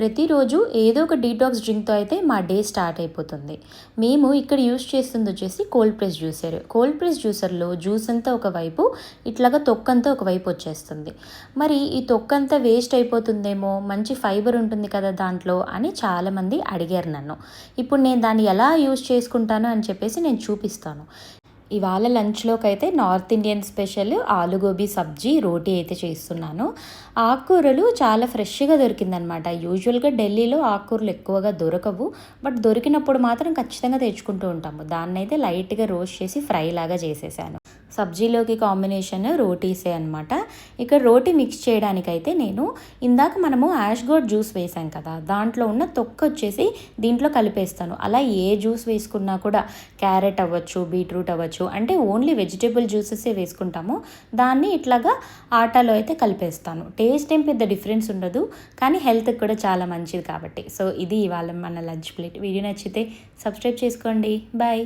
ప్రతిరోజు ఏదో ఒక డీటాక్స్ డ్రింక్తో అయితే మా డే స్టార్ట్ అయిపోతుంది. మేము ఇక్కడ యూస్ చేస్తుంది వచ్చేసి cold press juicer. Cold press జ్యూసర్లో జ్యూస్ అంతా ఒకవైపు, ఇట్లాగా తొక్కంతా ఒకవైపు వచ్చేస్తుంది. మరి ఈ తొక్కంతా వేస్ట్ అయిపోతుందేమో, మంచి ఫైబర్ ఉంటుంది కదా దాంట్లో అని చాలామంది అడిగారు నన్ను. ఇప్పుడు నేను దాన్ని ఎలా యూస్ చేసుకుంటాను అని చెప్పేసి నేను చూపిస్తాను. ఇవాళ లంచ్లోకి అయితే నార్త్ ఇండియన్ స్పెషల్ ఆలుగోబీ సబ్జీ రోటీ అయితే చేస్తున్నాను. ఆకుకూరలు చాలా ఫ్రెష్గా దొరికిందనమాట. యూజువల్గా ఢిల్లీలో ఆకుకూరలు ఎక్కువగా దొరకవు, బట్ దొరికినప్పుడు మాత్రం ఖచ్చితంగా తెచ్చుకుంటూ ఉంటాము. దాన్ని అయితే లైట్గా రోస్ట్ చేసి ఫ్రై లాగా చేసేసాను. సబ్జీలోకి కాంబినేషన్ రోటీసే అనమాట. ఇక్కడ రోటీ మిక్స్ చేయడానికైతే నేను ఇందాక మనము యాష్ గోట్ జ్యూస్ వేసాం కదా, దాంట్లో ఉన్న తొక్క వచ్చేసి దీంట్లో కలిపేస్తాను. అలా ఏ జ్యూస్ వేసుకున్నా కూడా, క్యారెట్ అవ్వచ్చు, బీట్రూట్ అవ్వచ్చు, అంటే ఓన్లీ వెజిటేబుల్ జ్యూసెసే వేసుకుంటాము. దాన్ని ఇట్లాగా ఆటాలో అయితే కలిపేస్తాను. టేస్ట్ ఏం పెద్ద డిఫరెన్స్ ఉండదు, కానీ హెల్త్కి కూడా చాలా మంచిది కాబట్టి. సో ఇది ఇవాళ మన లంచ్ ప్లేట్. వీడియో నచ్చితే సబ్స్క్రైబ్ చేసుకోండి. బాయ్.